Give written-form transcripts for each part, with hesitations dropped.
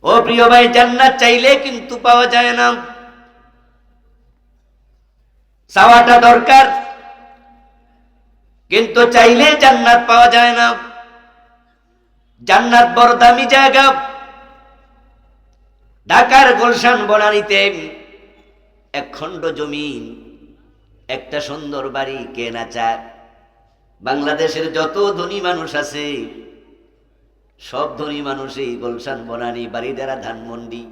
ও প্রিয় ভাই, জান্নাত চাইলে কিন্তু পাওয়া যায় না, চাওয়াটা দরকার, কিন্তু চাইলে জান্নাত পাওয়া যায় না। জান্নাত বড় দামি জায়গা। ঢাকার গুলশান বনানীতে এক খণ্ড জমিন, একটা সুন্দর বাড়ি কেনা চায়। বাংলাদেশের যত ধনী মানুষ আছে সব ধনী মানুষ এই গুলশান বনানী বাড়িদারা ধানমন্ডি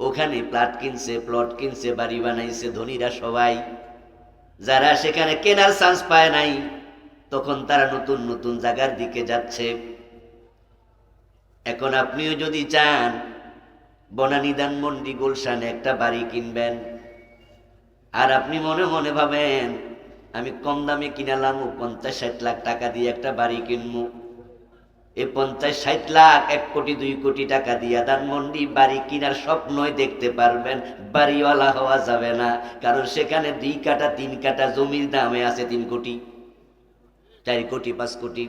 ওখানে প্লট কিনছে, বাড়ি বানাইছে ধনীরা সবাই। যারা সেখানে কেনার চান্স পায় নাই তখন তারা নতুন নতুন জায়গার দিকে যাচ্ছে। এখন আপনিও যদি চান বনানী ধানমন্ডি গুলশানে একটা বাড়ি কিনবেন, আর আপনি মনে মনে ভাবেন আমি কম দামে কিনালাম 50-60 লাখ টাকা দিয়ে একটা বাড়ি কিনবো, এই 50-60 লাখ 1 কোটি 2 কোটি টাকা দিয়ে ধানমন্ডি বাড়ি কিনার স্বপ্নই দেখতে পারবেন, বাড়িওয়ালা হওয়া যাবে না। কারণ সেখানে 2 কাঠা 3 কাঠা জমির দামে আছে 3 কোটি 4 কোটি 5 কোটি।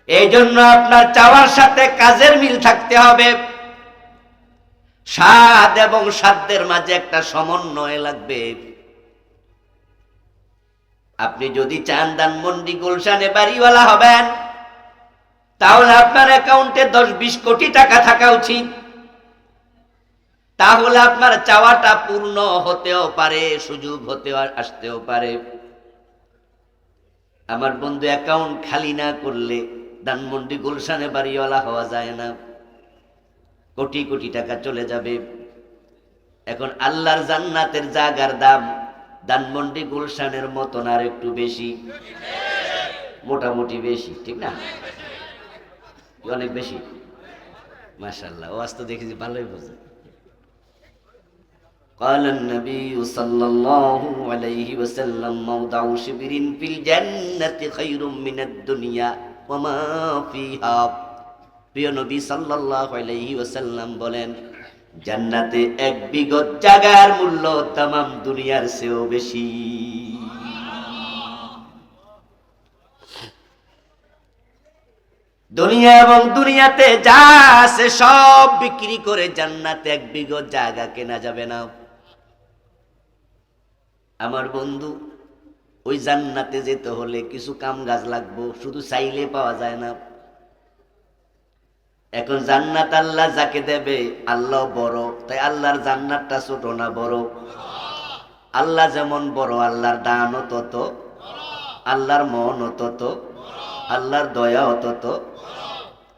এই জন্য আপনার চাওয়ার সাথে কাজের মিল থাকতে হবে। সাধ এবং সাধ্যের মাঝে একটা সমন্বয় লাগবে। আপনি যদি চান ধানমন্ডি গুলশানে বাড়িওয়ালা হবেন, তাহলে আপনার অ্যাকাউন্টে 10-20 কোটি টাকা থাকা উচিত। তাহলে আপনার চাওয়াটা পূর্ণ হতেও পারে, সুযোগ আসতেও পারে। আমার বন্ধু, অ্যাকাউন্ট খালি না করলে ধানমন্ডি গুলশানে বাড়িওয়ালা হওয়া যায় না, কোটি কোটি টাকা চলে যাবে। এখন আল্লাহর জান্নাতের জায়গার দাম ধানমন্ডি গুলশানের মতন আর একটু বেশি, মোটামুটি বেশি, ঠিক না? অনেক বেশি, মাশাআল্লাহ। ও আজ তো দেখেছি ভালোই বোঝে। قال النبي صلى الله عليه وسلم موضع شبر في الجنة خير من الدنيا وما فيها। প্রিয় নবী সাল্লাল্লাহু আলাইহি ওয়াসাল্লাম বলেন, জান্নাতে 1 বিগত জায়গার মূল্য तमाम দুনিয়ার চেয়েও বেশি। দুনিয়া এবং দুনিয়াতে যা আছে সব বিক্রি করে জান্নাতে 1 বিগত জায়গা কেনা যাবে না। আমার বন্ধু, ওই জান্নাতে যেতে হলে কিছু কাম কাজ লাগবে, শুধু চাইলে পাওয়া যায় না। এখন জান্নাত আল্লাহ যাকে দেবে, আল্লাহ বড়, তাই আল্লাহর জান্নাতটা ছোট না বড়? আল্লাহ যেমন বড়, আল্লাহর দানও তত, আল্লাহর মনও তত, আল্লাহর দয়াও তত,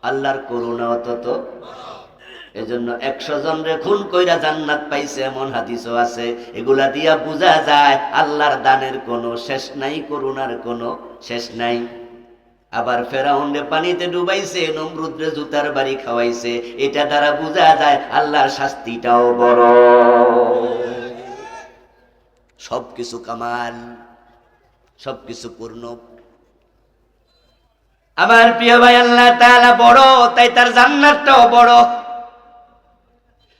আল্লাহর করুণাও তত। এজন্য 100 জনরে খুন কইরা জান্নাত পাইছে এমন হাদিসও আছে। এগুলা দিয়া বোঝা যায় আল্লাহর দানের কোনো শেষ নাই, করুণার কোনো শেষ নাই। আবার ফেরাউনরে পানিতে ডুবাইছে, নমরুদরে জুতার বাড়ি খাওয়াইছে, এটা দ্বারা বোঝা যায় আল্লাহর শাস্তিটাও বড়। সবকিছু কামাল, সবকিছু পূর্ণ। আমার প্রিয় ভাই, আল্লাহ তাআলা বড়, তাই তার জান্নাতটাও বড়।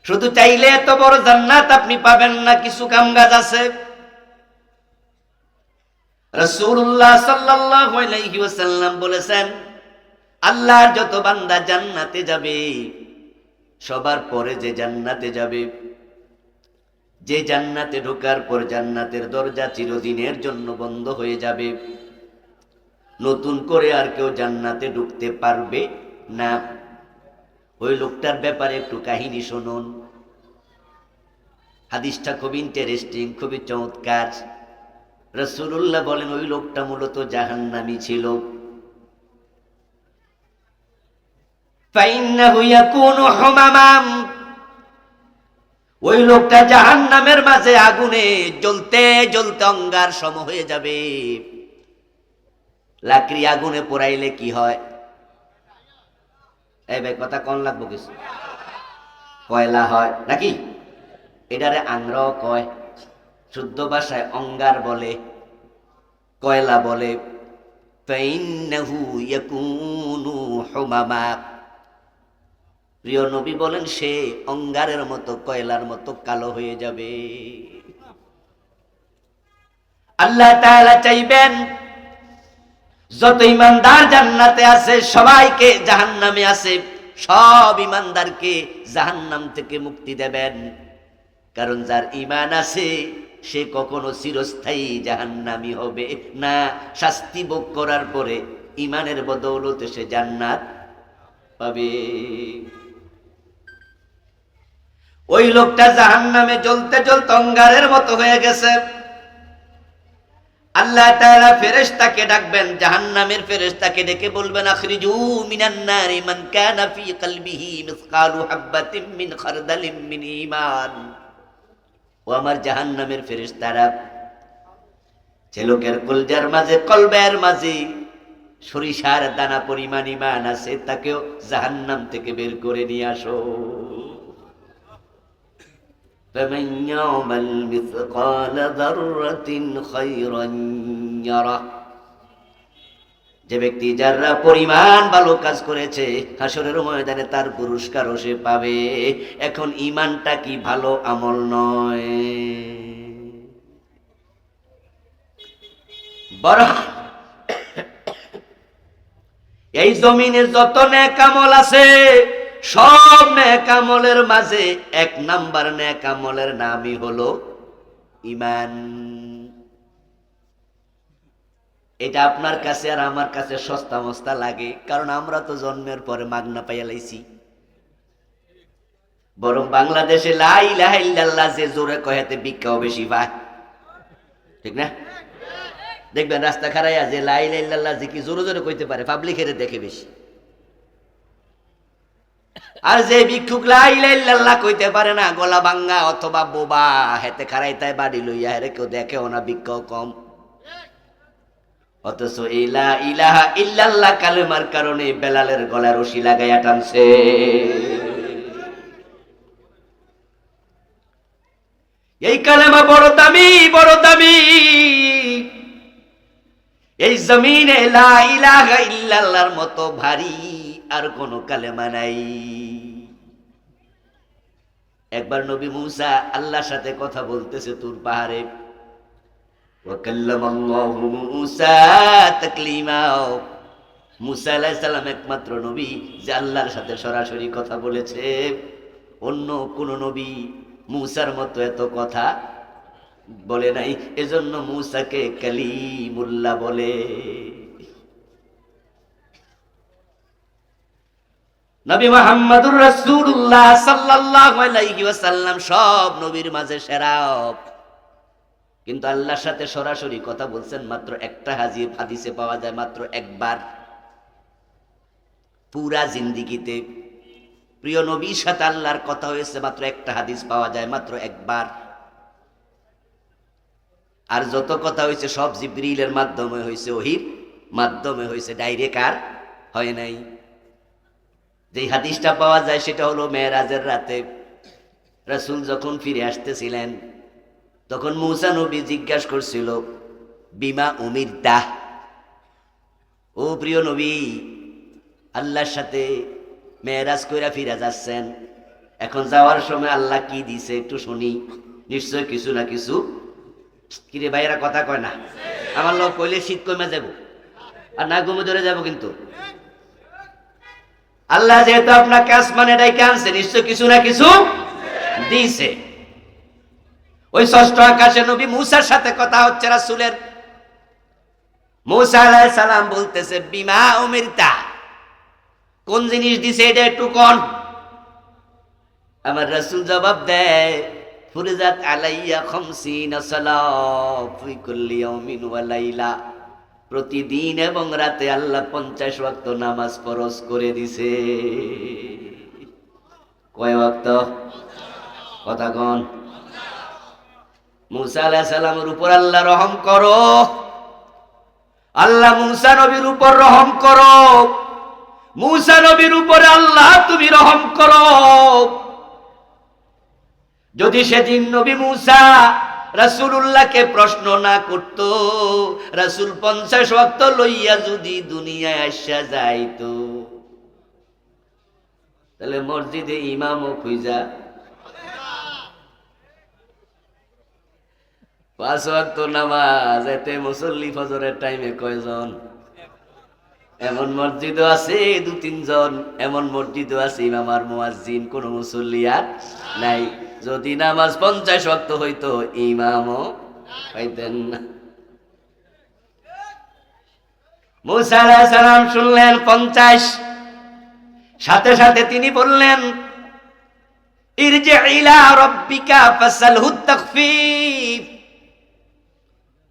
শুধু চাইলে এত বড় জান্নাত আপনি পাবেন না, কিছু কামকাজ আছে। রাসূলুল্লাহ সাল্লাল্লাহু আলাইহি ওয়াসাল্লাম বলেছেন, আল্লাহর যত বান্দা জান্নাতে যাবে, সবার পরে যে জান্নাতে যাবে, যে জান্নাতে ঢোকার পর জান্নাতের দরজা চিরদিনের জন্য বন্ধ হয়ে যাবে, নতুন করে আর কেউ জান্নাতে ঢুকতে পারবে না। ওই লোকটার ব্যাপারে একটু কাহিনী শুনুন। হাদিসটা খুব ইন্টারেস্টিং, খুবই চমৎকার। রাসূলুল্লাহ বলেন, ওই লোকটা মূলত জাহান্নামী ছিল। ফাইন্নাহু ইয়াকুনু হুমামাম, ওই লোকটা জাহান্নামের মাঝে আগুনে জ্বলতে জ্বলতে অঙ্গার সম হয়ে যাবে। লাকড়ি আগুনে পোড়াইলে কি হয়? এই ভাই কথা কোন লাগবো কিছু? কয়লা হয় নাকি? এটারে আংরাও কয়, শুদ্ধ ভাষায় অঙ্গার বলে, কয়লা বলে। ফাইন্নাহু ইয়াকুনু হুমামা, প্রিয় নবী বলেন সে অঙ্গারের মতো, কয়লার মতো কালো হয়ে যাবে। আল্লাহ তাআলা চাইবেন যত ঈমানদার জান্নাতে আছে সবাইকে জাহান্নামে আছে সব ইমানদারকে জাহান্নাম থেকে মুক্তি দেবেন। কারণ যার ঈমান আছে সে কখনো চিরস্থায়ী জাহান্নামী হবে না। শাস্তি ভোগ করার পরে ঈমানের বদৌলতে সে জান্নাত পাবে। ওই লোকটা জাহান্নামে জ্বলতে জ্বলতে অঙ্গারের মতো হয়ে গেছে। আল্লাহ তাআলা ফেরেশতাকে ডাকবেন, জাহান্নামের ফেরেশতাকে ডেকে বলবেন, আখরিজু মিনান নারি মান কানা ফি কলবিহি মিসকালু হাববাতিন মিন খারদালিন মিন ঈমান। ও আমার জাহান্নামের ফেরেশতারা, যে লোকের কলজার মাঝে, কলবের মাঝে সরিষার দানা পরিমাণ ঈমান আছে, তাকেও জাহান্নাম থেকে বের করে নিয়ে আসো। فمن يعمل مثقال ذرة خيرا يره। যে ব্যক্তি যারা পরিমাণ ভালো কাজ করেছে হাসরের ময়দানে তার পুরস্কারও সে পাবে। এখন ঈমানটা কি ভালো আমল নয়? বরং এই জমিনে যত নেক আমল আছে সব নেক আমলের মাঝে এক নাম্বার নেক আমলের নামই হলো ঈমান। এটা আপনার কাছে আর আমার কাছে সস্তা মস্তা লাগে, কারণ আমরা তো জন্মের পরে মাগনা পাইয়া লাইছি। বরং বাংলাদেশে লা ইলাহা ইল্লাল্লাহ যে জোরে কহেতে ভিক্ষাও বেশি পায়, ঠিক না? দেখবেন রাস্তা খারাইয়া যে লা ইলাহা ইল্লাল্লাহ যে কি জোরে জোরে কইতে পারে পাবলিকের দেখে বেশি। আর যে ভিক্ষুক লা ইলাহা ইল্লাল্লাহ কইতে পারে না, গলা ভাঙ্গা অথবা বোবা, হেতে খারাইতায় বাড়ি লইয়া হেরে কেউ দেখেও না, ভিক্ষাও কম। অথচ এই লা ইলাহা ইল্লাল্লাহ কালেমার কারণে বেলালের গলায় রশি লাগাইয়া টানছে। এই কালেমা বড় দামি, বড় দামি। এই জমিনে লা ইলাহা ইল্লাল্লাহর মতো ভারী আর কোন কালেমা নাই। একবার নবী মুসা আল্লাহর সাথে কথা বলতেছে তুর পাহাড়ে। ওয়াকাল্লামাল্লাহু মুসা তাকলিমা। মুসা আলাইহিস সালাম একমাত্র নবী যে আল্লাহর সাথে সরাসরি কথা বলেছে। অন্য কোন নবী মুসার মতো এত কথা বলে নাই, এজন্য মুসাকে কালিমুল্লাহ বলে। নবী মুহাম্মদুর রাসূলুল্লাহ সাল্লাল্লাহু আলাইহি ওয়াসাল্লাম সব নবীর মাঝে সেরা, কিন্তু আল্লাহর সাথে সরাসরি কথা বলছেন মাত্র একটা হাদিসে পাওয়া যায়, মাত্র একবার পুরা জিন্দেগিতে। প্রিয় নবীর সাথে আল্লাহর কথা হয়েছে মাত্র একটা হাদিস পাওয়া যায়, মাত্র একবার। আর যত কথা হয়েছে সব জিবরিলের মাধ্যমে হয়েছে, ওহীর মাধ্যমে হয়েছে, ডাইরেক্ট আর হয় নাই। যে হাদিসটা পাওয়া যায় সেটা হলো মেরাজের রাতে রাসূল যখন ফিরে আসতেছিলেন, তখন মুসা নবী জিজ্ঞাসা করছিল, বিমা উমিরতা, ও প্রিয় নবী, আল্লাহর সাথে মেরাজ কইরা ফিরে যাচ্ছেন, এখন যাওয়ার সময় আল্লাহ কি দিছে একটু শুনি। নিশ্চয় কিছু না কিছু। কিরে ভাইয়েরা কথা কয় না? আমার লোক কইলে শীত কমে যাব আর না ঘুমে ধরে যাব, কিন্তু আল্লাহ যেহেতু আপনাকে আসমানে ডাইকে আনছে, নিশ্চয় কিছু না কিছু দিছে। ওই ষষ্ঠ আকাশে নবী মুসার সাথে কথা হচ্ছে রাসূলের। মুসা আলাইহিস সালাম বলতেছে, বিমা উমিরতা, কোন জিনিস দিছে এটা একটু কোন। আমার রাসূল জবাব দেয়, ফুরিজাত আলাইয়া খামসিনা সালাত ফি কুল্লি ইয়াউমিন ওয়া লাইলা, প্রতিদিন এবং রাতে আল্লাহ 50 ওয়াক্ত নামাজ ফরজ করে দিছে। কয় ওয়াক্ত? কথা কোন? মুসা আলাইহিস সালামের উপর আল্লাহ রহম করো, আল্লাহ মুসা নবীর উপর রহম করো, মুসা নবীর উপরে আল্লাহ তুমি রহম করো। যদি সেদিন নবী মুসা রাসূলুল্লাহকে প্রশ্ন না করত, রাসূল 50 ওয়াক্ত লইয়া যদি দুনিয়ায় আসা যাইতো, তাহলে মসজিদে ইমামও খুঁজা 5 ওয়াক্ত নামাজ, এতে মুসল্লি ফজরের টাইমে কয়জন? এমন মসজিদও আছে দু তিনজন, এমন মসজিদও আছে ইমাম আর মুয়াজ্জিন, কোন মুসল্লি আর নাই। যদি নামাজ 50 ওয়াক্ত হইতো ইমামও পাইতেন না। মুসা আলাইহিস সালাম শুনলেন 50, সাথে সাথে তিনি বললেন ইরজি ইলা রাব্বিকা ফাসালহু তাখফীফ।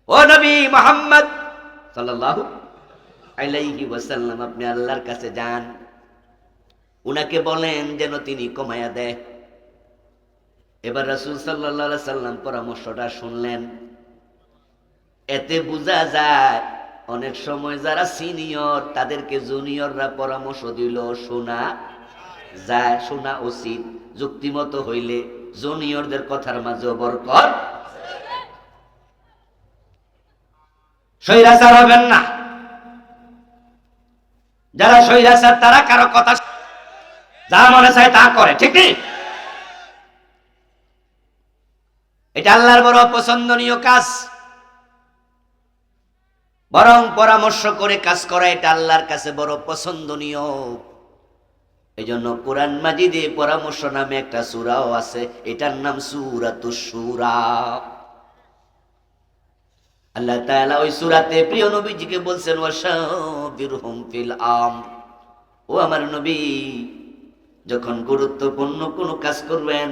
ও নবী মুহাম্মদ সাল্লাল্লাহু আলাইহি ওয়াসাল্লাম, আপনি আল্লাহর কাছে যান, উনাকে বলেন যেন তিনি কমায়া দেয়। এবার রাসূল সাল্লাল্লাহু আলাইহি সাল্লাম পরামর্শটা শুনলেন। এতে বোঝা যায় অনেক সময় যারা সিনিয়র তাদেরকে জুনিয়ররা পরামর্শ দিল শোনা যায়, শোনা উচিত। যুক্তিমতো হইলে জুনিয়রদের কথার মাঝে বরকত। স্বৈরাচার হবেন না। যারা স্বৈরাচার তারা কারো কথা যা মনে চায় তা করে, ঠিক নেই? এটা আল্লাহর বড় পছন্দনীয় কাজ। বরং পরামর্শ করে কাজ করা এটা আল্লাহর কাছে বড় পছন্দনীয়। এই জন্য কোরআন মাজিদে পরামর্শ নামে একটা সূরাও আছে, এটার নাম সূরাতুশ শূরা। আল্লাহ তাআলা ওই সূরাতে প্রিয় নবীজিকে বলছেন ওয়াশাবিরহুম ফিল আমর। ও আমার নবী, যখন গুরুত্বপূর্ণ কোনো কাজ করবেন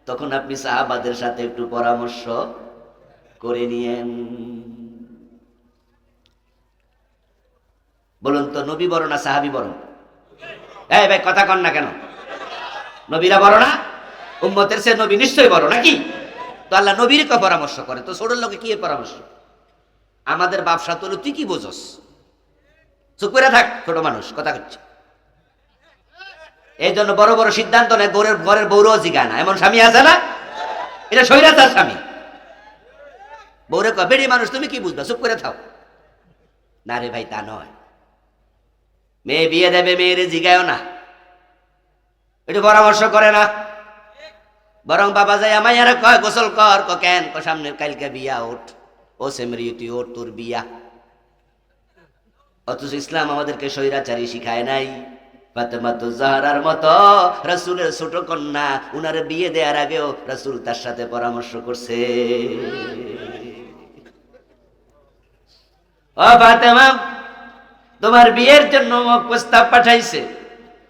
তখন আপনি সাহাবাদের সাথে একটু পরামর্শ করে নিয়েন। বলুন তো, নবী বড় না সাহাবী বড়? এই ভাই কথা কন না কেন? নবীরা বড় না? উম্মতের চেয়ে নবী নিশ্চয়ই বড়, নাকি? তো আল্লাহ নবীর কে পরামর্শ করে, তো ছোট লোকে কি এর পরামর্শ? আমাদের ব্যবসা তো তুই কি বোঝস? চুপ করে থাক, ছোট মানুষ কথা করছে। এই জন্য বড় বড় সিদ্ধান্ত নেয়, ঘরের বউরও জিগায় না। এমন স্বামী আছে না? এটা স্বৈরাচার স্বামী। বউরে কয় বেড়ি মানুষ তুমি কি বুঝবা, চুপ করে থাও। না রে ভাই, তা নয়। মেয়ে বিয়ে দেবে, মেয়েরে জিগায়ও না, একটু পরামর্শ করে না। বরং বাবা যায় আমায় কয় গোসল কর, কেন? সামনে কালকে বিয়া, ওঠ ও সেমরি তুই ওঠ, তোর বিয়া। অথচ ইসলাম আমাদেরকে স্বৈরাচারী শিখায় নাই। ফাতেমা তো জাহরার মতো রাসূলের ছোট কন্যা, উনারে বিয়ে দেওয়ার আগেও রাসূল তার সাথে পরামর্শ করছে। ও ফাতেমা, তোমার বিয়ের জন্য অমুক প্রস্তাব পাঠাইছে।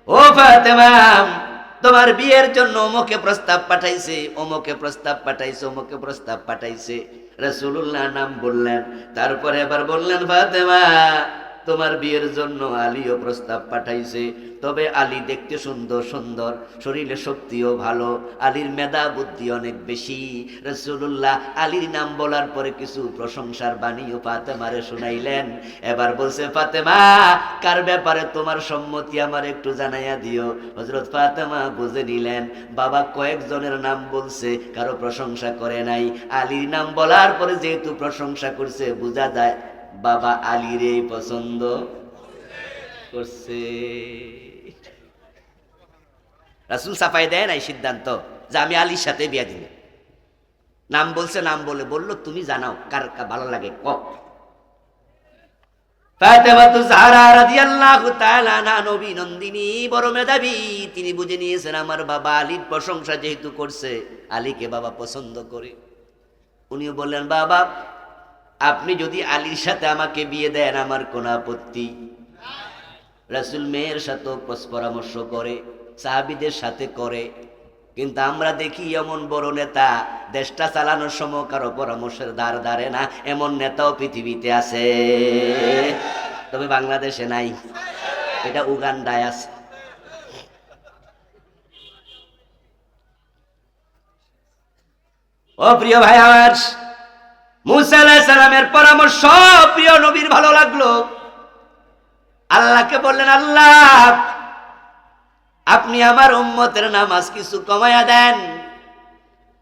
ও ফাতেমা, তোমার বিয়ের জন্য অমুকে প্রস্তাব পাঠাইছে, অমুকে প্রস্তাব পাঠাইছে, অমুকে প্রস্তাব পাঠাইছে। রাসূলুল্লাহ নাম বললেন, তারপরে এবার বললেন ফাতেমা, তোমার বিয়ের জন্য আলীও প্রস্তাব পাঠাইছে। তবে আলী দেখতে সুন্দর সুন্দর, শরীরে শক্তিও ভালো, আলীর মেধা বুদ্ধি অনেক বেশি। রাসূলুল্লাহ আলীর নাম বলার পরে কিছু প্রশংসার বাণীও ফাতেমারে শুনাইলেন। এবার বলছে ফাতেমা, কার ব্যাপারে তোমার সম্মতি আমার একটু জানাইয়া দিও। হযরত ফাতেমা বুঝে নিলেন বাবা কয়েকজনের নাম বলছে, কারো প্রশংসা করে নাই। আলীর নাম বলার পরে যেহেতু প্রশংসা করছে, বোঝা যায় বাবা আলীরে পছন্দ করছে। রাসূল সাফাই দেয় নাই সিদ্ধান্ত যে আমি আলীর সাথে বিয়া দিব। নাম বলছে, নাম বললো তুমি জানাও কার ভালো লাগে ক। ফাতেমাতু জাহরা রাদিয়াল্লাহু তাআলা আনহা নবী নন্দিনী, বড় মেধাবী। তিনি বুঝে নিয়েছেন আমার বাবা আলীর প্রশংসা যেহেতু করছে, আলীকে বাবা পছন্দ করে। উনিও বললেন বাবা, আপনি যদি আলীর সাথে আমাকে বিয়ে দেন আমার কোনো আপত্তি। রাসূল মেয়ের সাথে পরামর্শ করে, সাহাবীদের সাথে করে, কিন্তু আমরা দেখি এমন বড় নেতা দেশটা চালানোর সময় কারো পরামর্শের ধার ধারে না, এমন নেতাও পৃথিবীতে আছে, তবে বাংলাদেশে নাই। এটা উগান্ডায় আছে। ও প্রিয় ভাই আমার, মুসা আলাইহিস সালামের পরামর্শ প্রিয় নবীর ভালো লাগলো। আল্লাহকে বললেন, আল্লাহ আপনি আমার উম্মতের নামাজ কিছু কমায়া দেন।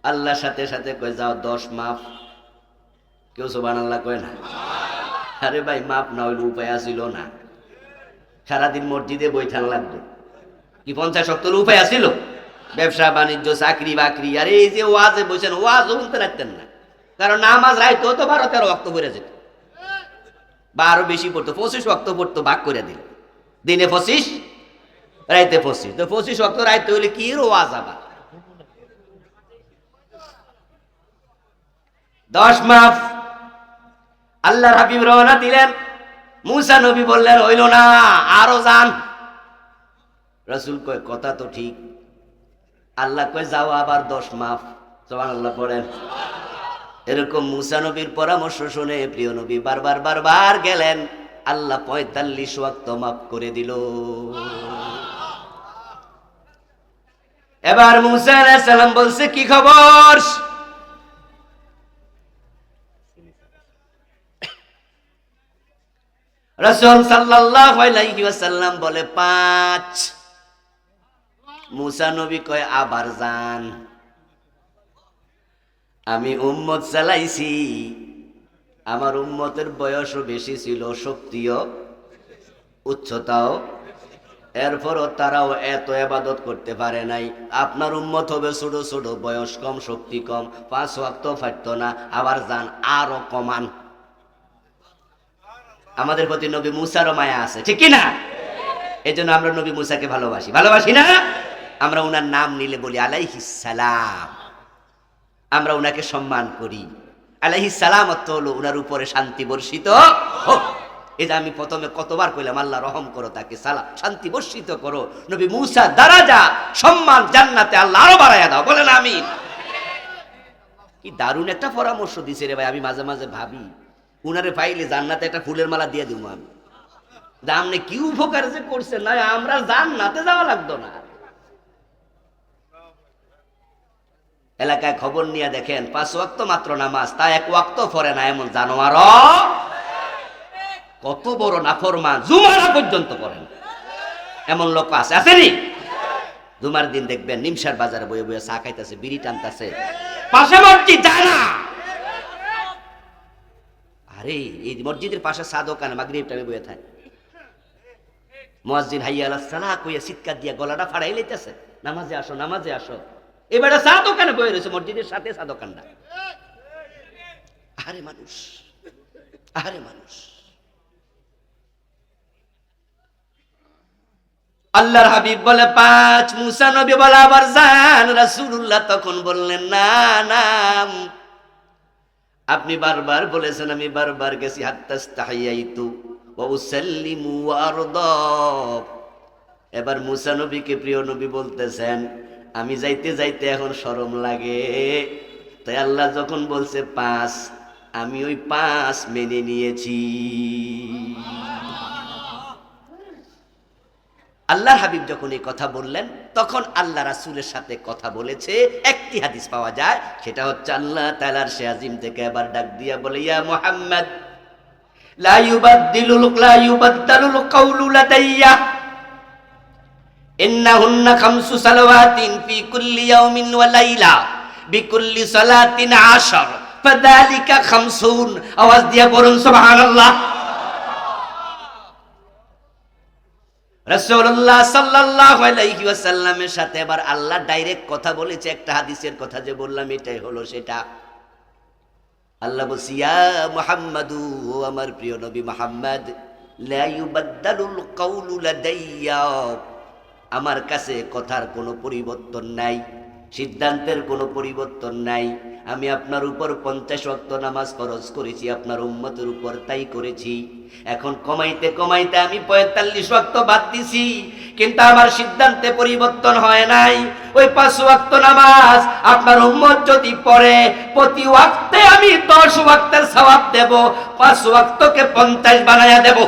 আল্লাহ সাথে সাথে কয় যাও 10 মাফ। কেউ সুবহানাল্লাহ কয় না? আরে ভাই, মাফ না হইলে উপায় আসিল না। সারাদিন মসজিদে বইথান লাগতো কি 50 ওয়াক্তের উপায় আসিল? ব্যবসা বাণিজ্য, চাকরি বাকরি, আর এই যে ওয়াজে বসেন, ওয়াজও শুনতে রাখতেন না, কারণ নামাজ রাইতো তো 12-13 ওয়াক্ত করে যেত। বা আরো বেশি পড়তো, 25 ওয়াক্ত পড়তো, ভাগ করে দিল, দিনে 25 রাইতে 25, তো 25 ওয়াক্ত রাইতে হইলে কি ওয়াজ আবার 10 মাফ। আল্লাহর হাবিব রওনা দিলেন, মুসা নবী বললেন হইল না, আরো যান। রাসূল কয় কথা তো ঠিক, আল্লাহ কয় যাও আবার 10 মাফ। সুবহানাল্লাহ পড়েন। এরকম মুসা নবীর পরামর্শ শুনে প্রিয় নবী বারবার বারবার গেলেন, আল্লাহ 45 ওয়াক্ত মাফ করে দিল। এবার মুসা আলাইহিস সালাম বলছে কি খবর? রাসূল সাল্লাল্লাহু আলাইহি ওয়াসাল্লাম বলে 5। মুসা নবী কয় আবার যান, আমি উম্মত চালাইছি, আমার উম্মতের বয়সও বেশি ছিল, শক্তিও উচ্চতাও, এরপরও তারাও এত ইবাদত করতে পারে নাই। আপনার উম্মত হবে ছোট ছোট, বয়স কম, শক্তি কম, 5 ওয়াক্ত পারতো না, আবার যান আরো কমান। আমাদের প্রতি নবী মুসারও মায়া আছে, ঠিক কি না? এই জন্য আমরা নবী মুসাকে ভালোবাসি, ভালোবাসি না? আমরা উনার নাম নিলে বলি আলাইহিস সালাম, আমরা উনাকে সম্মান করি। আলাইহিস সালাম অর্থ হলো উনার উপরে শান্তি বর্ষিত হোক। এই যে আমি প্রথমে কতবার কইলাম আল্লাহ রহম করো তাকে, সালাম শান্তি বর্ষিত করো। নবী মুসা দারাজা সম্মান জান্নাতে আল্লাহ আরো বাড়াইয়া দাও, বলেন আমিন। কি দারুণ একটা পরামর্শ দিছে রে ভাই। আমি মাঝে মাঝে ভাবি উনারে পাইলে জান্নাতে একটা ফুলের মালা দিয়ে দিব আমি, আপনি কি উপকার যে করছেন, না আমরা জান্নাতে যাওয়া লাগতো না। এলাকায় খবর নিয়ে দেখেন 5 ওয়াক্ত মাত্র নামাজ, তা 1 ওয়াক্ত পড়ে না এমন জানোয়ার কত বড় নাফরমান, জুমারা পর্যন্ত পড়েন এমন লোক আছে, আসেনি? জুমার দিন দেখবেন নিমসার বাজারে বয়ে বয়ে চা খাইতেছে, বিড়ি টানতেছে, পাশে মসজিদ যায় না। আরে এই মসজিদের পাশে চা দোকানে মাগরিব টাইমে বয়ে থাকে, মুয়াজ্জিন হাইয়া আলাস সালাহ কইয়া চিৎকার দিয়া গলাটা ফাড়াই লইতেছে, নামাজে আসো নামাজে আসো। এবারে চা দোকানে বয়ে রয়েছে, মসজিদের সাথে চা দোকানটা। আরে মানুষ, আরে মানুষ। আল্লাহর হাবিব বলে 5, মুসা নবী বলে আবার যান। রাসূলুল্লাহ তখন বললেন না না, আপনি বারবার বলেছেন, আমি বারবার গেছি, হাত্তাস্তাহিয়াইতু ওয়া উসাল্লিমু ওয়া আরদা। এবার মুসা নবীকে প্রিয় নবী বলতেছেন আমি যাইতে যাইতে এখন শরম লাগে। তাই আল্লাহ যখন বলছে 5, আমি ওই 5 মেনে নিয়েছি। আল্লাহর হাবিব যখন এই কথা বললেন তখন আল্লাহ রাসূলের সাথে কথা বলেছে। একটি হাদিস পাওয়া যায়, সেটা হচ্ছে আল্লাহ তাআলার সে আজিম থেকে এবার ডাক দিয়া বলে ইয়া মুহাম্মদ লা ইউবাদদালুল কাউলু লাদাইয়া ইন্নাহুন্না খামসু সালাওয়াতিন ফি কুল্লি ইয়াউমিন ওয়া লাইলা বিকুল্লি সালাতিন 10 ফাযালিকা খামসুন। আওয়াজ দিয়া বলুন সুবহানাল্লাহ। রাসূলুল্লাহ সাল্লাল্লাহু আলাইহি ওয়াসাল্লামের সাথে এবার আল্লাহ ডাইরেক্ট কথা বলেছে। একটা হাদিসের কথা যে বললাম এটাই হলো সেটা। আল্লাহ বলছে ইয়া মুহাম্মাদু, ও আমার প্রিয় নবী মুহাম্মদ, লা ইউবাদদালুল কাউলু লাদাইয়া, আমার কাছে কথার কোনো পরিবর্তন নাই, সিদ্ধান্তের কোনো পরিবর্তন নাই। আমি আপনার উপর 50 ওয়াক্ত নামাজ ফরজ করেছি, আপনার উম্মতের উপর তাই করেছি। এখন কমাইতে কমাইতে আমি 45 ওয়াক্ত বাদ দিছি, কিন্তু আমার সিদ্ধান্তে পরিবর্তন হয় নাই। ওই 5 ওয়াক্ত নামাজ আপনার উম্মত যদি পড়ে, প্রতি ওয়াক্তে আমি 10 ওয়াক্তের সওয়াব দেব, 5 ওয়াক্তকে 50 বানায়া দেব।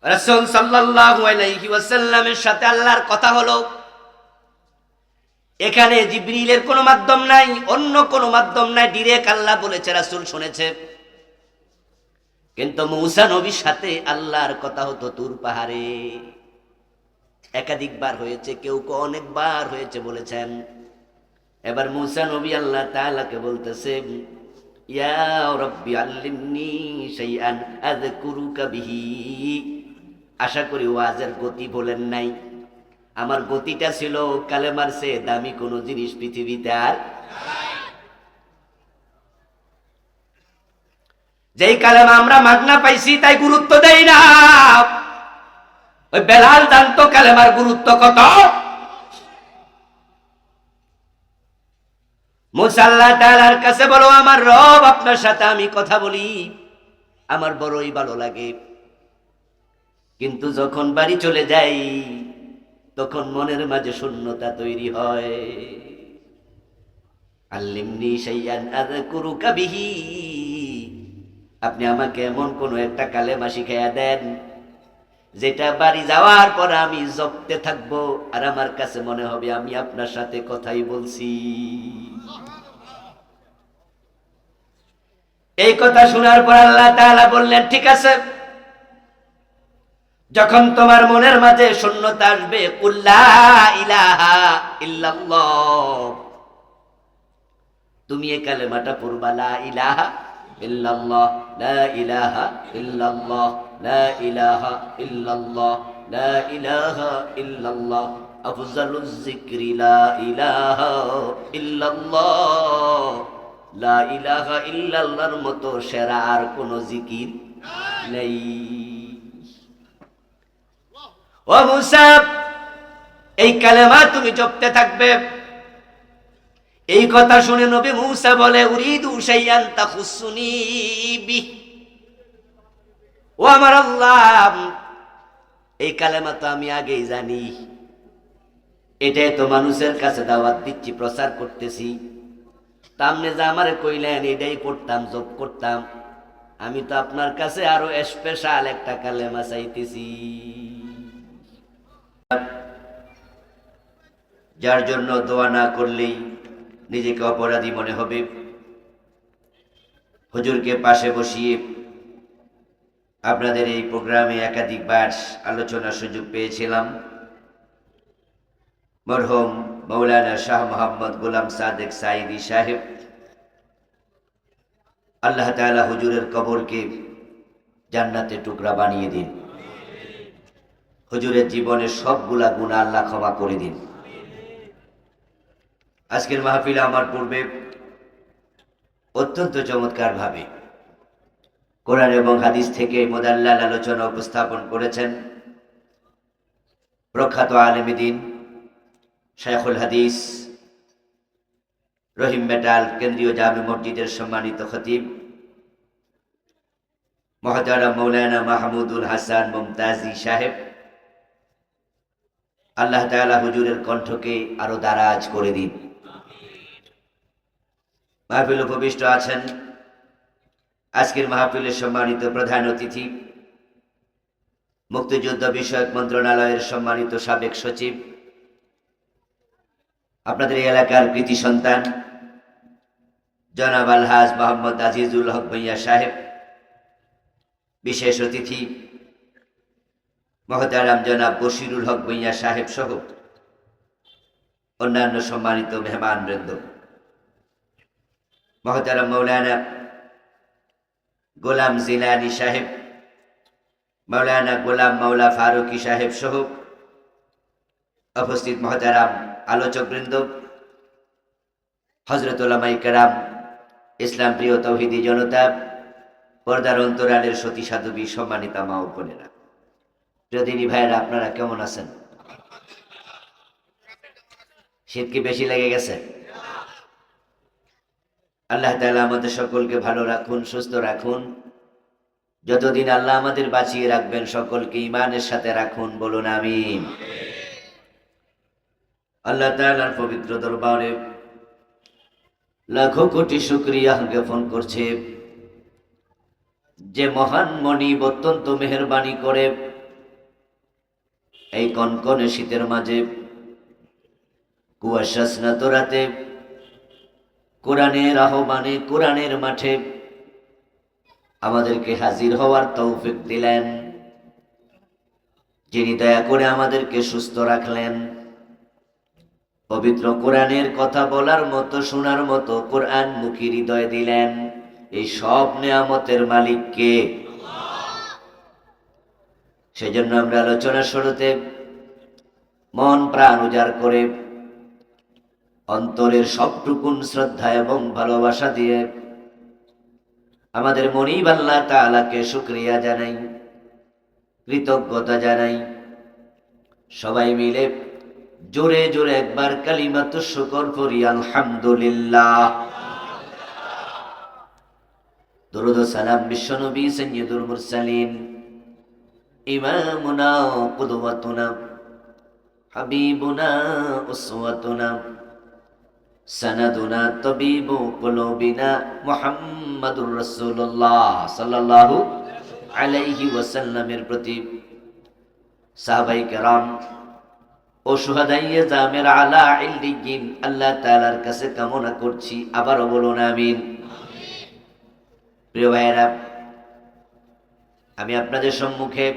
রাসূল সাল্লাল্লাহু আলাইহি ওয়াসাল্লামের সাথে আল্লাহর কথা হলো। এখানে জিবরিলের কোনো মাধ্যম নাই, অন্য কোনো মাধ্যম নাই, ডাইরেক্ট আল্লাহ বলেছে, রাসূল শুনেছে। কিন্তু মুসা নবীর সাথে আল্লাহর কথা হতো তুর পাহাড়ে। একাধিকবার হয়েছে, কেউ অনেকবার হয়েছে বলেছেন। এবার মূসা নবী আল্লাহ তাআলাকে বলতেছে, ইয়া রাব্বি আল্লিমনি শাইআন আযকুরুকা বিহি। আশা করি ওয়াজের গতি বলেন নাই, আমার গতিটা ছিল কালেমার চেয়ে দামি কোনো জিনিস পৃথিবীতে আর। যেই কালেমা আমরা মাগনা পাইছি তাই গুরুত্ব দেই না। ওই বেলাল জানতো কালেমার গুরুত্ব কত। মুসা আল্লাহ তাআলার কাছে বলো, আমার রব আপনার সাথে আমি কথা বলি, আমার বড়ই ভালো লাগে, কিন্তু যখন বাড়ি চলে যাই তখন মনের মাঝে শূন্যতা তৈরি হয়। আল্লিমনি শাইআন আযকুরুকা বিহি, আপনি আমাকে এমন কোন একটা কালেমা শিখাইয়া দেন যেটা বাড়ি যাওয়ার পর আমি জপতে থাকবো আর আমার কাছে মনে হবে আমি আপনার সাথে কথাই বলছি। এই কথা শোনার পর আল্লাহ তাআলা বললেন, ঠিক আছে, যখন তোমার মনের মাঝে শূন্যতা আসবে, কুল লা ইলাহা ইল্লাল্লাহ, তুমি এই কালেমাটা পড়বা, লা ইলাহা ইল্লাল্লাহ, লা ইলাহা ইল্লাল্লাহ, লা ইলাহা ইল্লাল্লাহ, লা ইলাহা ইল্লাল্লাহ, আফজালুজ যিকরি লা ইলাহা ইল্লাল্লাহ। লা ইলাহা ইল্লাল্লাহর মতো সেরা আর কোন জিকির নেই। ও মুসা, এই কালেমা তুমি জপতে থাকবে। এই কথা শুনে নবী মুসা বলে, উরিদু শাইআন তাখুসুনি বিহি, ও আমার আল্লাহ, এই কালেমা তো আমি আগেই জানি, এটাই তো মানুষের কাছে দাওয়াত দিচ্ছি, প্রচার করতেছি, তামনে যা আমারে কইলেন এটাই পড়তাম, জপ করতাম, আমি তো আপনার কাছে আরো স্পেশাল একটা কালেমা চাইতেছি, যার জন্য দোয়া না করলেই নিজেকে অপরাধী মনে হবে। হুজুরকে পাশে বসিয়ে আপনাদের এই প্রোগ্রামে একাধিকবার আলোচনার সুযোগ পেয়েছিলাম। মরহুম মৌলানা শাহ মোহাম্মদ গোলাম সাদেক সাঈদী সাহেব, আল্লাহ তাআলা হুজুরের কবরকে জান্নাতের টুকরা বানিয়ে দিন, হুজুরের জীবনের সবগুলা গুনাহ আল্লাহ ক্ষমা করে দিন। আজকের মাহফিলে আমার পূর্বে অত্যন্ত চমৎকার ভাবে কোরআন এবং হাদিস থেকে মোদাল্লাল আলোচনা উপস্থাপন করেছেন প্রখ্যাত আলেমে দ্বীন শাইখুল হাদিস রহিম মেটাল কেন্দ্রীয় জামে মসজিদের সম্মানিত খতিব মুহতারাম মৌলানা মাহমুদুল হাসান মুমতাজি সাহেব। আল্লাহ তাআলা হুজুরের কণ্ঠকে আরো দারাজ করে দিন। মাহফিল উপবিষ্ট আছেন আজকের মাহফিলের সম্মানিত প্রধান অতিথি, মুক্তিযুদ্ধ বিষয়ক মন্ত্রণালয়ের সম্মানিত সাবেক সচিব, আপনাদের এই এলাকার কৃতি সন্তান জনাব আলহাজ মোহাম্মদ আজিজুল হক ভূঁইয়া সাহেব, বিশেষ অতিথি মুহতারাম জনাব বশিরুল হক ভূঁইয়া সাহেব সহ অন্যান্য সম্মানিত মেহমানবৃন্দ, মুহতারাম মৌলানা গোলাম জিলানী সাহেব, মৌলানা গোলাম মাওলা ফারুকি সাহেব সহ উপস্থিত মুহতারাম আলোচকবৃন্দ, হযরত উলামায়ে কেরাম, ইসলাম প্রিয় তৌহিদি জনতা, পর্দার অন্তরালের সতী সাধবী, সম্মানিতা মা ও বোনেরা, প্রিয় দিনী ভাইয়েরা, আপনারা কেমন আছেন? শীত কি বেশি লেগে গেছে? আল্লাহ তাআলা আমাদের সকলকে ভালো রাখুন, সুস্থ রাখুন, যতদিন আল্লাহ আমাদের বাঁচিয়ে রাখবেন সকলকে ঈমানের সাথে রাখুন, বলুন আমিন। আল্লাহ তাআলার পবিত্র দরবারে লাখো কোটি শুকরিয়া জ্ঞাপন করছে যে মহান মনিব অত্যন্ত মেহেরবানি করে এই কনকনে শীতের মাঝে কুয়াশা স্নাত রাতে কোরআনের আহ্বানে, কোরআনের মাঠে আমাদেরকে হাজির হওয়ার তৌফিক দিলেন, যিনি দয়া করে আমাদেরকে সুস্থ রাখলেন, পবিত্র কোরআনের কথা বলার মতো, শোনার মতো কোরআন মুখী হৃদয় দিলেন। এই সব নেয়ামতের মালিক কে? সেজন্য আমরা আলোচনার শুরুতে মন প্রাণ উজাড় করে অন্তরের সবটুকুন শ্রদ্ধা এবং ভালোবাসা দিয়ে আমাদের মনিব আল্লাহ তাআলাকে শুকরিয়া জানাই, কৃতজ্ঞতা জানাই। সবাই মিলে জোরে জোরে একবার কালিমাতু শুকর করি, আলহামদুলিল্লাহ। দরুদ ও সালাম বিশ্বনবী সাইয়্যিদুল মুরসালিন, ইমামুনা কুদওয়াতুনা, হাবিবুনা উসওয়াতুনা, সানাদুনা তাবিবু কুলুবিনা, মুহাম্মাদুর রাসূলুল্লাহ সাল্লাল্লাহু আলাইহি ওয়াসাল্লামের প্রতি, সাহাবায়ে কেরাম ও শুহাদায়ে জামের আলা ইল্লিয়িন আল্লাহ তাআলার কাছে কামনা করছি। আবারও বলুন আমিন। প্রিয় ভাইয়েরা, আমি আপনাদের সম্মুখে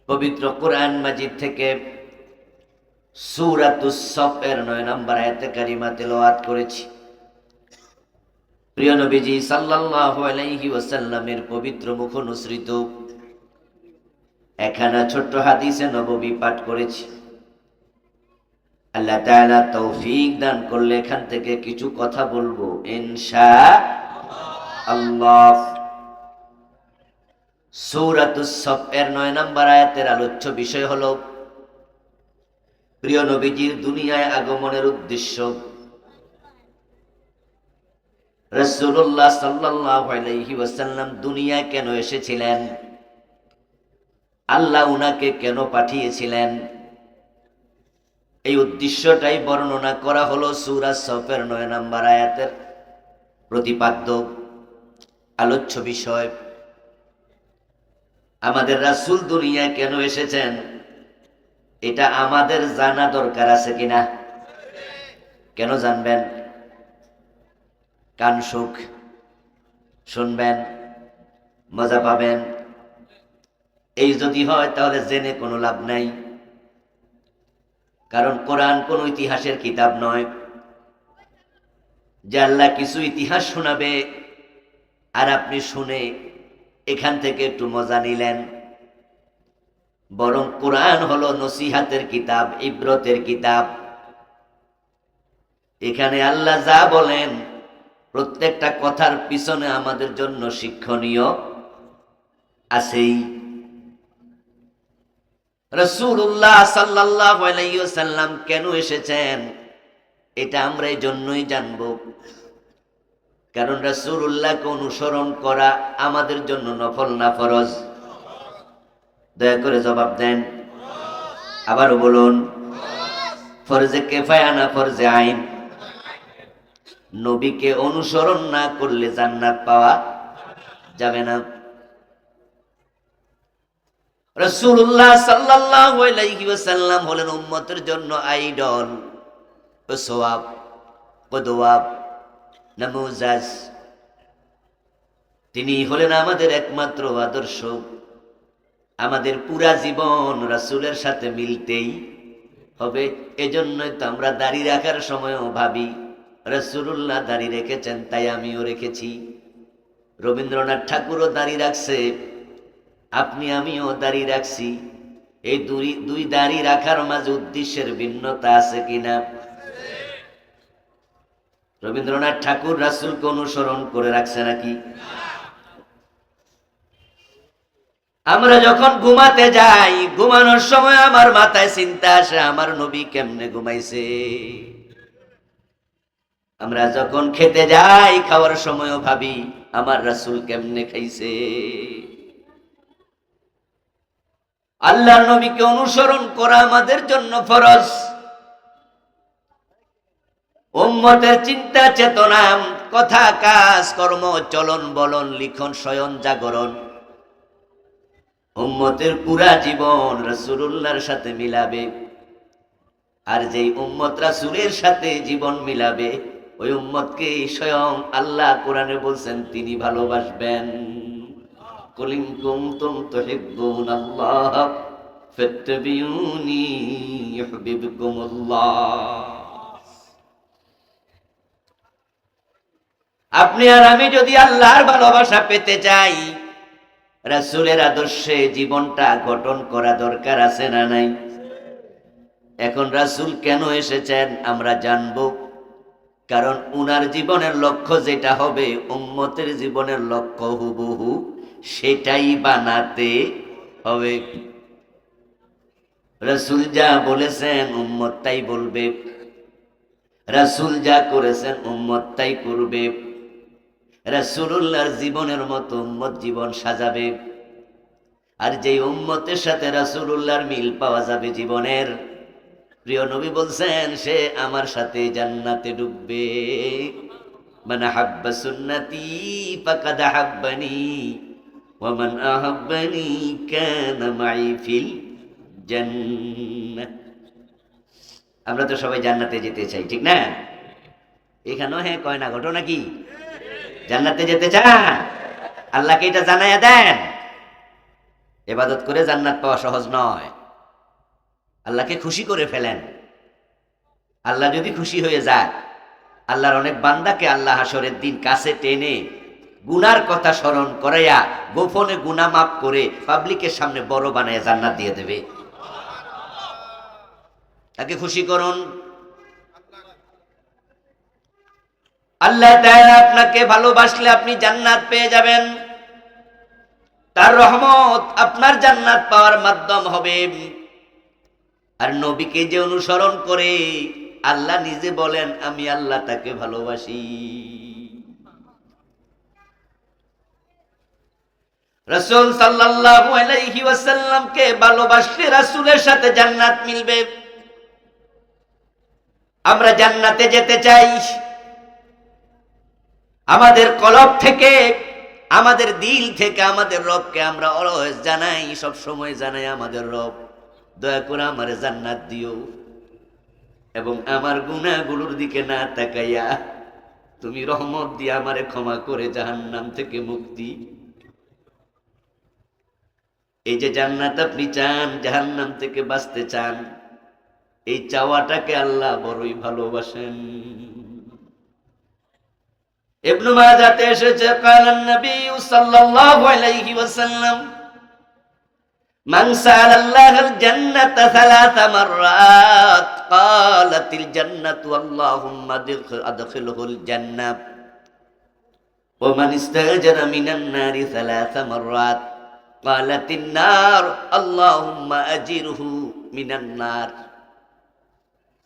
পবিত্র কোরআন মাজিদ থেকে সূরাতুস সফ এর 9 নম্বর আয়াতে কারিমা তেলাওয়াত করেছি। প্রিয় নবীজি সাল্লাল্লাহু আলাইহি ওয়াসাল্লামের পবিত্র মুখ অনুসৃত একখানা ছোট্ট হাদিসে নববী পাঠ করেছি। আল্লাহ তাআলা তৌফিক দান করলে এখান থেকে কিছু কথা বলবো ইনশাআল্লাহ। সূরাতুস সফ এর 9 নম্বর আয়াতের আলোচ্য বিষয় হলো প্রিয় নবীজির দুনিয়ায় আগমনের উদ্দেশ্য। রাসূলুল্লাহ সাল্লাল্লাহু আলাইহি ওয়াসাল্লাম দুনিয়ায় কেন এসেছিলেন, আল্লাহ উনাকে কেন পাঠিয়েছিলেন, এই উদ্দেশ্যটাই বর্ণনা করা হলো সূরা সফের 9 নম্বর আয়াতের প্রতিপাদ্য আলোচ্য বিষয়। আমাদের রাসূল দুনিয়ায় কেন এসেছেন এটা আমাদের জানা দরকার আছে কিনা? কেন জানবেন? কান সুখ শুনবেন, মজা পাবেন, এই যদি হয় তাহলে জেনে কোনো লাভ নাই। কারণ কোরআন কোন ইতিহাসের কিতাব নয় যে আল্লাহ কিছু ইতিহাস শোনাবে আর আপনি শুনে এখান থেকে একটু মজা নিলেন। বরং কোরআন হলো নসিহাতের কিতাব, ইবরতের কিতাব। এখানে আল্লাহ যা বলেন প্রত্যেকটা কথার পিছনে আমাদের জন্য শিক্ষণীয় আছেই। রাসূলুল্লাহ সাল্লাল্লাহু আলাইহি ওয়াসাল্লাম কেন এসেছেন এটা আমরা এই জন্যই জানব, কারণ রাসূলুল্লাহকে অনুসরণ করা আমাদের জন্য নফল না ফরজ? দয়া করে জবাব দেন। আবারও বলুন, ফরজে কিফায়া না ফরজে আইন? নবীকে অনুসরণ না করলে জান্নাত পাওয়া যাবে না। রাসূলুল্লাহ সাল্লাল্লাহু আলাইহি ওয়াসাল্লাম হলেন উম্মতের জন্য আইডল, উসওয়া, কুদওয়া, নামুজাজ। তিনি হলেন আমাদের একমাত্র আদর্শ। আমাদের পুরা জীবন রাসূলের সাথে মিলতেই হবে। এজন্যই তো আমরা দাড়ি রাখার সময়ও ভাবি রাসূলুল্লাহ দাড়ি রেখেছেন তাই আমিও রেখেছি। রবীন্দ্রনাথ ঠাকুরও দাড়ি রাখছে, আপনি আমিও দাড়ি রাখছি। এই দুই দাড়ি রাখার মাঝে উদ্দেশ্যের ভিন্নতা আছে কিনা? রবীন্দ্রনাথ ঠাকুর রাসূলকে অনুসরণ করে রাখছে নাকি? আমরা যখন ঘুমাতে যাই, ঘুমানোর সময় আমার মাথায় চিন্তা আসে আমার নবী কেমনে ঘুমাইছে। আমরা যখন খেতে যাই, খাওয়ার সময়ও ভাবি আমার রাসূল কেমনে খাইছে। আল্লাহর নবীকে অনুসরণ করা আমাদের জন্য ফরজ। উম্মতের চিন্তা চেতনা, কথা কাজ কর্ম, চলন বলন, লিখন শয়ন জাগরণ, উম্মতের পুরা জীবন রাসূলুল্লাহর সাথে মিলাবে। আর যেই উম্মত রাসূলের সাথে জীবন মিলাবে ওই উম্মতকে স্বয়ং আল্লাহ কোরআনে বলছেন তিনি ভালোবাসবেন। কুল ইন কুনতুম তুহিব্বুনাল্লাহ ফাত্তাবিউনি ইউহিব্বুকুমুল্লাহ। আপনি আর আমি যদি আল্লাহর ভালোবাসা পেতে চাই, রাসূলের আদর্শে জীবনটা গঠন করা দরকার আছে না নাই? এখন রাসূল কেন এসেছেন আমরা জানব, কারণ উনার জীবনের লক্ষ্য যেটা হবে উম্মতের জীবনের লক্ষ্য হুবহু সেটাই বানাতে হবে। রাসূল যা বলেছেন উম্মত তাই বলবে, রাসূল যা করেছেন উম্মত তাই করবে। রাসূলুল্লাহর জীবনের মতো উম্মত জীবন সাজাবে। আর যেই উম্মতের সাথে রাসূলুল্লাহর মিল পাওয়া যাবে জীবনের, প্রিয় নবী বলছেন সে আমার সাথে জান্নাতে ঢুকবে। মান আহাব্বা সুন্নতি ফাকাদ আহাব্বানি ওয়া মান আহাব্বানি কানা মাই ফিল জান্নাহ। আমরা তো সবাই জান্নাতে যেতে চাই, ঠিক না? এখানেও হ্যাঁ কয় না, ঘটনা কি? জান্নাতে যেতে চান? আল্লাহকে এটা জানাইয়া দেন। ইবাদত করে জান্নাত পাওয়া সহজ নয়। আল্লাহকে খুশি করে ফেলেন। আল্লাহ যদি খুশি হয়ে যায়, আল্লাহর অনেক বান্দাকে আল্লাহ হাসরের দিন কাছে টেনে গুনার কথা স্মরণ করাইয়া গোপনে গুনাহ মাফ করে পাবলিকের সামনে বড় বানায় জান্নাত দিয়ে দেবে। তাকে খুশি করুন। আল্লাহ তাআলা আপনাকে ভালোবাসলে আপনি জান্নাত পেয়ে যাবেন। তার রহমত আপনার জান্নাত পাওয়ার মাধ্যম হবে। আর নবীকে যে অনুসরণ করে, আল্লাহ নিজে বলেন আমি আল্লাহ তাকে ভালোবাসি। রাসূল সাল্লাল্লাহু আলাইহি ওয়াসাল্লামকে ভালোবাসলে রাসূলের সাথে জান্নাত মিলবে। আমরা জান্নাতে যেতে চাই। আমাদের কলব থেকে, আমাদের দিল থেকে আমাদের রবকে আমরা অলওয়েজ জানাই, সব সময় জানাই আমাদের রব দয়া করে আমারে জান্নাত দিও, এবং আমার গুনাহগুলোর দিকে না তাকাইয়া তুমি রহমত দিয়ে আমারে ক্ষমা করে জাহান্নাম থেকে মুক্তি। এই যে জান্নাত আপনি চান, জাহান্নাম থেকে বাঁচতে চান, এই চাওয়াটাকে আল্লাহ বড়ই ভালোবাসেন। ইবনে মাজাতে এসেছে কালান নবী সাল্লাল্লাহু আলাইহি ওয়াসাল্লাম মান সাআলাল্লাহাল জান্নাতা সালাসা মাররাত ক্বালাতিল জান্নাতু আল্লাহুম্মা আদখিলহুল জান্নাহ ওয়া মান ইস্তাজারা মিনান নারি সালাসা মাররাত ক্বালাতিন নার আল্লাহুম্মা আজিরহু মিনান নার।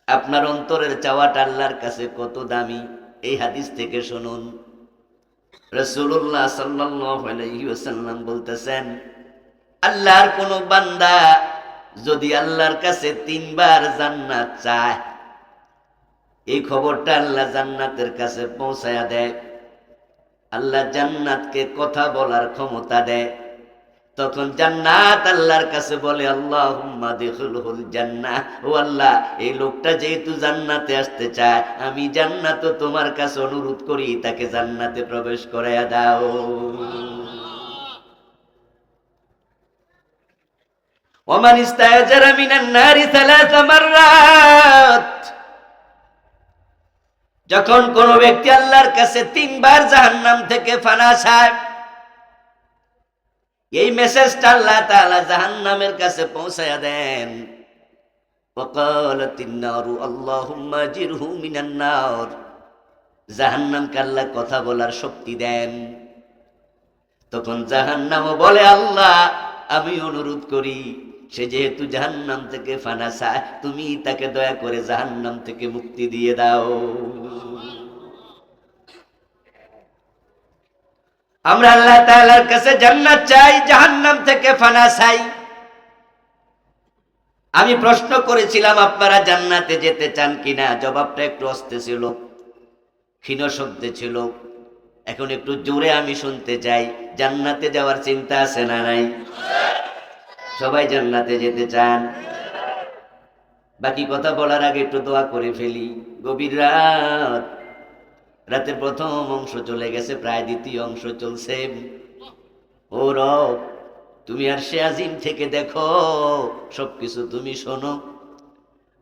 আপনার অন্তরের চাওয়াটা আল্লাহর কাছে কত দামি এই হাদিস থেকে শুনুন। রাসূলুল্লাহ সাল্লাল্লাহু আলাইহি ওয়াসাল্লাম বলতেছেন, আল্লাহর কোন বান্দা যদি আল্লাহর কাছে 3 বার জান্নাত চায়, এই খবরটা আল্লাহ জান্নাতের কাছে পৌঁছায়া দেয়। আল্লাহ জান্নাতকে কথা বলার ক্ষমতা দেয়। তখন জান্নাত আল্লাহর কাছে বলে আল্লাহুম্মা দিখুলহুল জান্নাহ, ও আল্লাহ এই লোকটা যেহেতু জান্নাতে আসতে চায়, আমি জান্নাতও তোমার কাছে অনুরোধ করি তাকে জান্নাতে প্রবেশ করাইয়া দাও। ওমান ইস্তাজারা মিনান নারি সালাসা মাররাত, যখন কোন ব্যক্তি আল্লাহর কাছে 3 বার জাহান্নাম থেকে ফানা চায়, এই মেসেজটা আল্লাহ তাআলা জাহান্নামের কাছে পৌঁছায়া দেন। ওয়াকালাতিন নারু আল্লাহুম্মা আজিরহু মিনান নার, জাহান্নামকে আল্লাহ কথা বলার শক্তি দেন। তখন জাহান্নামও বলে আল্লাহ আমি অনুরোধ করি, সে যেহেতু জাহান্নাম থেকে ফানা চায়, তুমি তাকে দয়া করে জাহান্নাম থেকে মুক্তি দিয়ে দাও। আমরা আল্লাহ তাআলার কাছে জান্নাত চাই, জাহান্নাম থেকে ফানা চাই। আমি প্রশ্ন করেছিলাম আপনারা জান্নাতে যেতে চান কিনা, জবাবটা একটু আস্তে ছিল, ক্ষীণ শব্দে ছিল। এখন একটু জোরে আমি শুনতে চাই, জান্নাতে যাওয়ার চিন্তা আছে না নাই? সবাই জান্নাতে যেতে চান? বাকি কথা বলার আগে একটু দোয়া করে ফেলি। গভীর রাত, রাতের প্রথম অংশ চলে গেছে, প্রায় দ্বিতীয় অংশ চলছে। ও রব, তুমি আরশে আজিম থেকে দেখো, সবকিছু তুমি শোনো।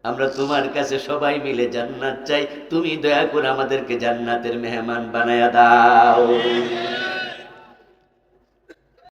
আমরা তোমার কাছে সবাই মিলে জান্নাত চাই, তুমি দয়া করে আমাদেরকে জান্নাতের মেহমান বানায়া দাও।